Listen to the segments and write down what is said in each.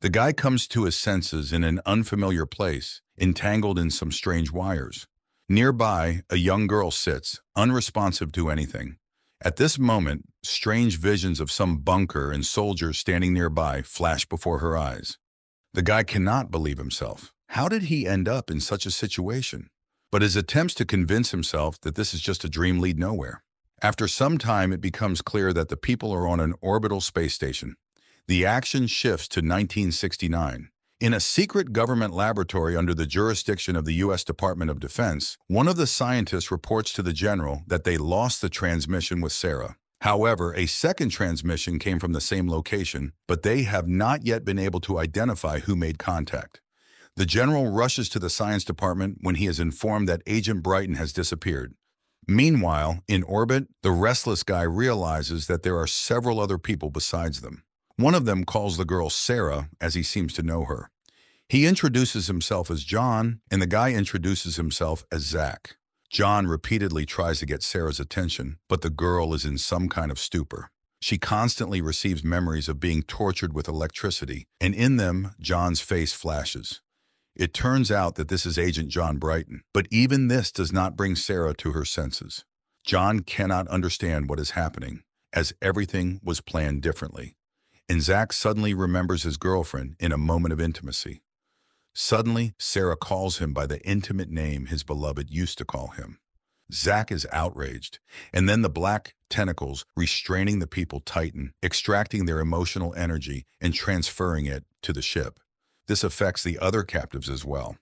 The guy comes to his senses in an unfamiliar place, entangled in some strange wires. Nearby, a young girl sits, unresponsive to anything. At this moment, strange visions of some bunker and soldiers standing nearby flash before her eyes. The guy cannot believe himself. How did he end up in such a situation? But his attempts to convince himself that this is just a dream lead nowhere. After some time, it becomes clear that the people are on an orbital space station. The action shifts to 1969. In a secret government laboratory under the jurisdiction of the U.S. Department of Defense, one of the scientists reports to the general that they lost the transmission with Sarah. However, a second transmission came from the same location, but they have not yet been able to identify who made contact. The general rushes to the science department when he is informed that Agent Brighton has disappeared. Meanwhile, in orbit, the restless guy realizes that there are several other people besides them. One of them calls the girl Sarah, as he seems to know her. He introduces himself as John, and the guy introduces himself as Zach. John repeatedly tries to get Sarah's attention, but the girl is in some kind of stupor. She constantly receives memories of being tortured with electricity, and in them, John's face flashes. It turns out that this is Agent John Brighton, but even this does not bring Sarah to her senses. John cannot understand what is happening, as everything was planned differently. And Zach suddenly remembers his girlfriend in a moment of intimacy. Suddenly, Sarah calls him by the intimate name his beloved used to call him. Zach is outraged, and then the black tentacles restraining the people tighten, extracting their emotional energy and transferring it to the ship. This affects the other captives as well.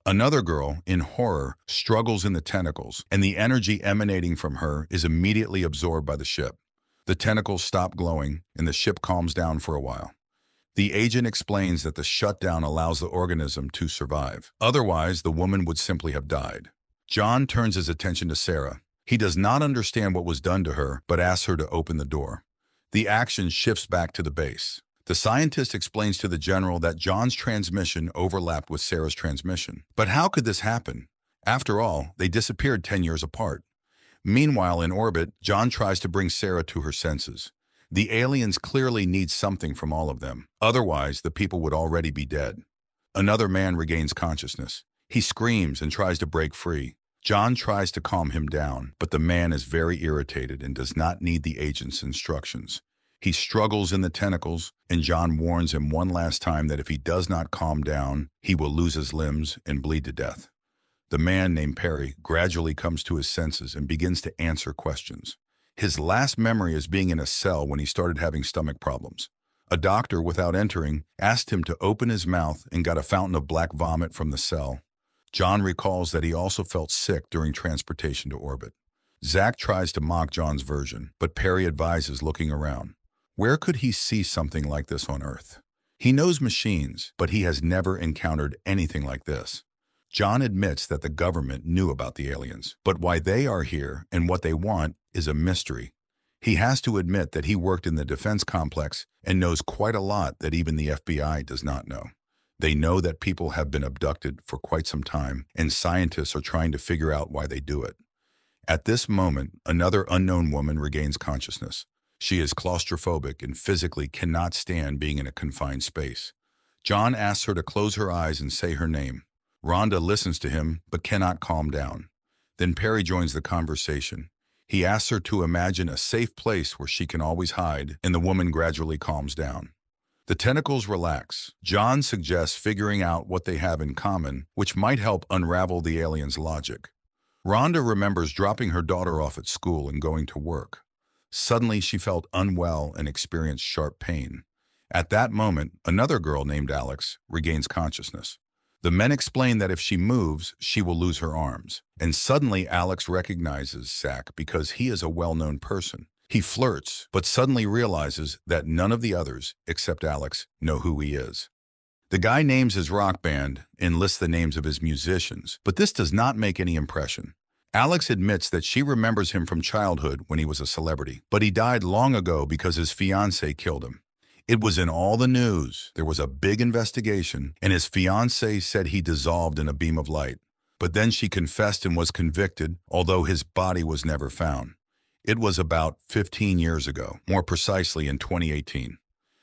Another girl, in horror, struggles in the tentacles, and the energy emanating from her is immediately absorbed by the ship. The tentacles stop glowing, and the ship calms down for a while. The agent explains that the shutdown allows the organism to survive. Otherwise, the woman would simply have died. John turns his attention to Sarah. He does not understand what was done to her, but asks her to open the door. The action shifts back to the base. The scientist explains to the general that John's transmission overlapped with Sarah's transmission. But how could this happen? After all, they disappeared 10 years apart. Meanwhile, in orbit, John tries to bring Sarah to her senses. The aliens clearly need something from all of them. Otherwise, the people would already be dead. Another man regains consciousness. He screams and tries to break free. John tries to calm him down, but the man is very irritated and does not need the agent's instructions. He struggles in the tentacles, and John warns him one last time that if he does not calm down, he will lose his limbs and bleed to death. The man named Perry gradually comes to his senses and begins to answer questions. His last memory is being in a cell when he started having stomach problems. A doctor, without entering, asked him to open his mouth and got a fountain of black vomit from the cell. John recalls that he also felt sick during transportation to orbit. Zach tries to mock John's version, but Perry advises looking around. Where could he see something like this on Earth? He knows machines, but he has never encountered anything like this. John admits that the government knew about the aliens, but why they are here and what they want is a mystery. He has to admit that he worked in the defense complex and knows quite a lot that even the FBI does not know. They know that people have been abducted for quite some time, and scientists are trying to figure out why they do it. At this moment, another unknown woman regains consciousness. She is claustrophobic and physically cannot stand being in a confined space. John asks her to close her eyes and say her name. Rhonda listens to him, but cannot calm down. Then Perry joins the conversation. He asks her to imagine a safe place where she can always hide, and the woman gradually calms down. The tentacles relax. John suggests figuring out what they have in common, which might help unravel the aliens' logic. Rhonda remembers dropping her daughter off at school and going to work. Suddenly, she felt unwell and experienced sharp pain. At that moment, another girl named Alex regains consciousness. The men explain that if she moves, she will lose her arms. And suddenly Alex recognizes Zach because he is a well-known person. He flirts, but suddenly realizes that none of the others, except Alex, know who he is. The guy names his rock band and lists the names of his musicians, but this does not make any impression. Alex admits that she remembers him from childhood when he was a celebrity, but he died long ago because his fiancée killed him. It was in all the news. There was a big investigation, and his fiancée said he dissolved in a beam of light. But then she confessed and was convicted, although his body was never found. It was about 15 years ago, more precisely in 2018.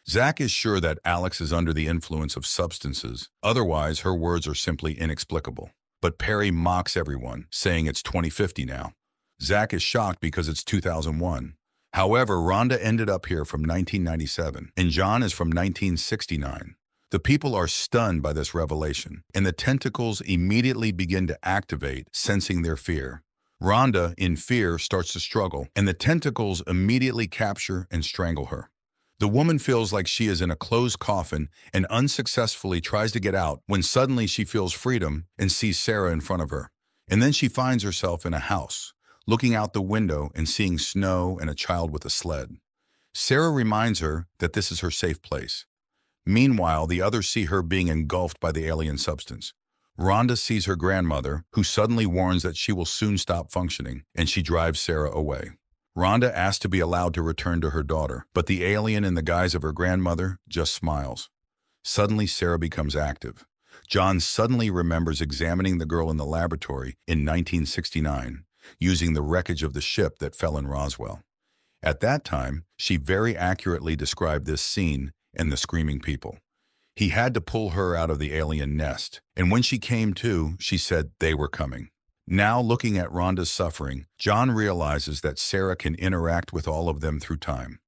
Zach is sure that Alex is under the influence of substances, otherwise her words are simply inexplicable. But Perry mocks everyone, saying it's 2050 now. Zach is shocked because it's 2001. However, Rhonda ended up here from 1997, and John is from 1969. The people are stunned by this revelation, and the tentacles immediately begin to activate, sensing their fear. Rhonda, in fear, starts to struggle, and the tentacles immediately capture and strangle her. The woman feels like she is in a closed coffin and unsuccessfully tries to get out when suddenly she feels freedom and sees Sarah in front of her. And then she finds herself in a house, looking out the window and seeing snow and a child with a sled. Sarah reminds her that this is her safe place. Meanwhile, the others see her being engulfed by the alien substance. Rhonda sees her grandmother, who suddenly warns that she will soon stop functioning, and she drives Sarah away. Rhonda asks to be allowed to return to her daughter, but the alien in the guise of her grandmother just smiles. Suddenly, Sarah becomes active. John suddenly remembers examining the girl in the laboratory in 1969, using the wreckage of the ship that fell in Roswell. At that time, she very accurately described this scene and the screaming people. He had to pull her out of the alien nest, and when she came to, she said they were coming. Now, looking at Rhonda's suffering, John realizes that Sarah can interact with all of them through time.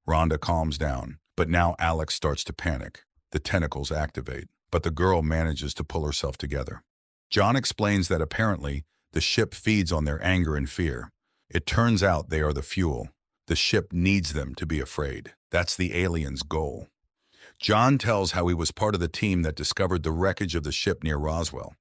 Rhonda calms down, but now Alex starts to panic. The tentacles activate, but the girl manages to pull herself together. John explains that apparently, the ship feeds on their anger and fear. It turns out they are the fuel. The ship needs them to be afraid. That's the alien's goal. John tells how he was part of the team that discovered the wreckage of the ship near Roswell.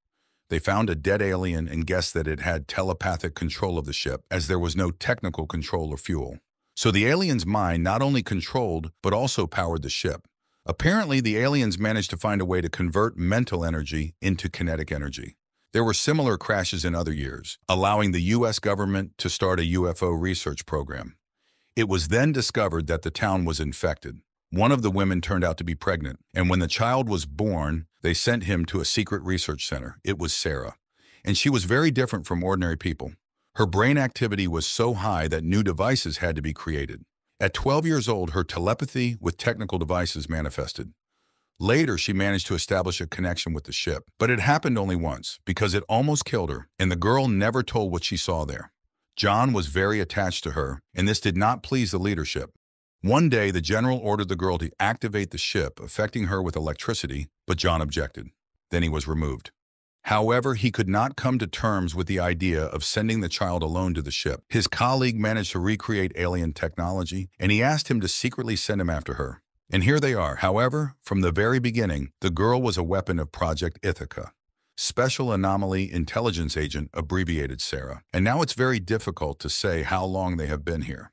They found a dead alien and guessed that it had telepathic control of the ship, as there was no technical control or fuel. So the alien's mind not only controlled, but also powered the ship. Apparently, the aliens managed to find a way to convert mental energy into kinetic energy. There were similar crashes in other years, allowing the U.S. government to start a UFO research program. It was then discovered that the town was infected. One of the women turned out to be pregnant, and when the child was born, they sent him to a secret research center. It was Sarah, and she was very different from ordinary people. Her brain activity was so high that new devices had to be created. At 12 years old, her telepathy with technical devices manifested. Later, she managed to establish a connection with the ship, but it happened only once because it almost killed her, and the girl never told what she saw there. John was very attached to her, and this did not please the leadership. One day, the general ordered the girl to activate the ship, affecting her with electricity, but John objected. Then he was removed. However, he could not come to terms with the idea of sending the child alone to the ship. His colleague managed to recreate alien technology, and he asked him to secretly send him after her. And here they are. However, from the very beginning, the girl was a weapon of Project Ithaca. Special Anomaly Intelligence Agent, abbreviated Sarah. And now it's very difficult to say how long they have been here.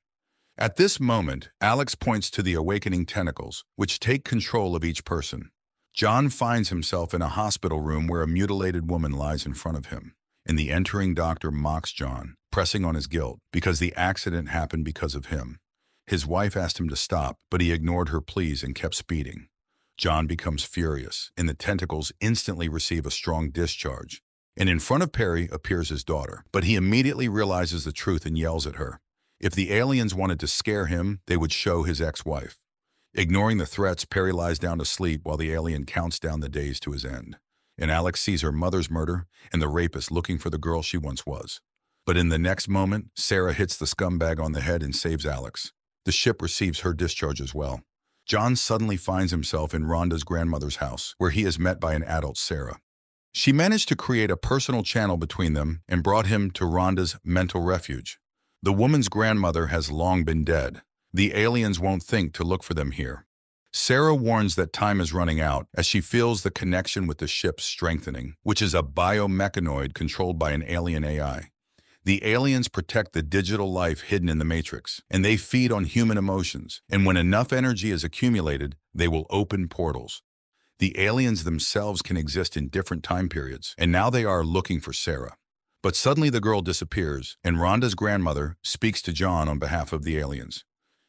At this moment, Alex points to the awakening tentacles, which take control of each person. John finds himself in a hospital room where a mutilated woman lies in front of him, and the entering doctor mocks John, pressing on his guilt, because the accident happened because of him. His wife asked him to stop, but he ignored her pleas and kept speeding. John becomes furious, and the tentacles instantly receive a strong discharge. And in front of Perry appears his daughter, but he immediately realizes the truth and yells at her. If the aliens wanted to scare him, they would show his ex-wife. Ignoring the threats, Perry lies down to sleep while the alien counts down the days to his end. And Alex sees her mother's murder and the rapist looking for the girl she once was. But in the next moment, Sarah hits the scumbag on the head and saves Alex. The ship receives her discharge as well. John suddenly finds himself in Rhonda's grandmother's house, where he is met by an adult Sarah. She managed to create a personal channel between them and brought him to Rhonda's mental refuge. The woman's grandmother has long been dead. The aliens won't think to look for them here. Sarah warns that time is running out as she feels the connection with the ship strengthening, which is a biomechanoid controlled by an alien AI. The aliens protect the digital life hidden in the Matrix, and they feed on human emotions, and when enough energy is accumulated, they will open portals. The aliens themselves can exist in different time periods, and now they are looking for Sarah. But suddenly the girl disappears, and Rhonda's grandmother speaks to John on behalf of the aliens.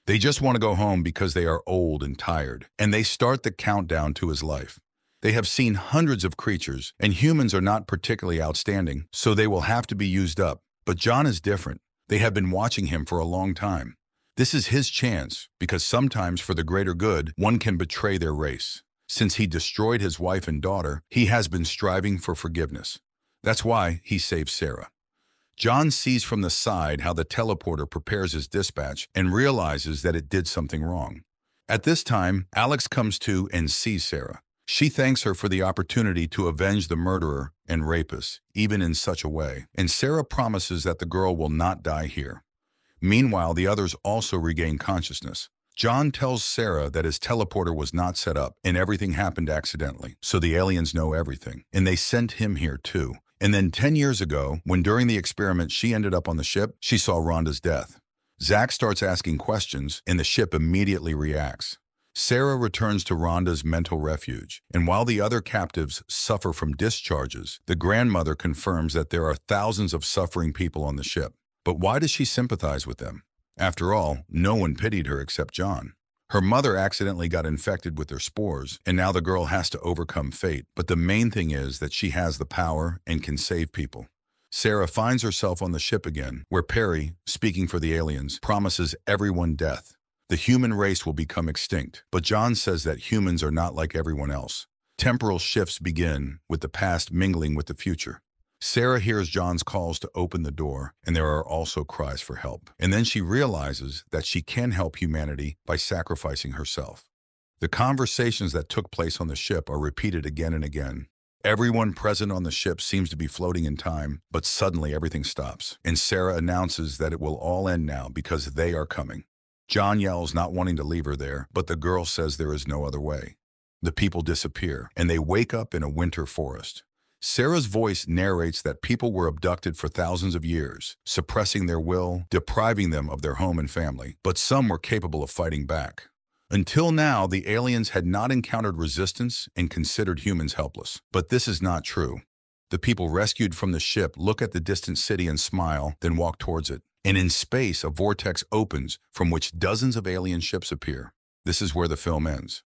They just want to go home because they are old and tired, and they start the countdown to his life. They have seen hundreds of creatures, and humans are not particularly outstanding, so they will have to be used up. But John is different. They have been watching him for a long time. This is his chance, because sometimes for the greater good, one can betray their race. Since he destroyed his wife and daughter, he has been striving for forgiveness. That's why he saved Sarah. John sees from the side how the teleporter prepares his dispatch and realizes that it did something wrong. At this time, Alex comes to and sees Sarah. She thanks her for the opportunity to avenge the murderer and rapist, even in such a way, and Sarah promises that the girl will not die here. Meanwhile, the others also regain consciousness. John tells Sarah that his teleporter was not set up and everything happened accidentally, so the aliens know everything, and they sent him here too. And then 10 years ago, when during the experiment she ended up on the ship, she saw Rhonda's death. Zach starts asking questions, and the ship immediately reacts. Sarah returns to Rhonda's mental refuge, and while the other captives suffer from discharges, the grandmother confirms that there are thousands of suffering people on the ship. But why does she sympathize with them? After all, no one pitied her except John. Her mother accidentally got infected with their spores, and now the girl has to overcome fate. But the main thing is that she has the power and can save people. Sarah finds herself on the ship again, where Perry, speaking for the aliens, promises everyone death. The human race will become extinct, but John says that humans are not like everyone else. Temporal shifts begin, with the past mingling with the future. Sarah hears John's calls to open the door, and there are also cries for help. And then she realizes that she can help humanity by sacrificing herself. The conversations that took place on the ship are repeated again and again. Everyone present on the ship seems to be floating in time, but suddenly everything stops, and Sarah announces that it will all end now because they are coming. John yells, not wanting to leave her there, but the girl says there is no other way. The people disappear, and they wake up in a winter forest. Sarah's voice narrates that people were abducted for thousands of years, suppressing their will, depriving them of their home and family, but some were capable of fighting back. Until now, the aliens had not encountered resistance and considered humans helpless. But this is not true. The people rescued from the ship look at the distant city and smile, then walk towards it. And in space, a vortex opens from which dozens of alien ships appear. This is where the film ends.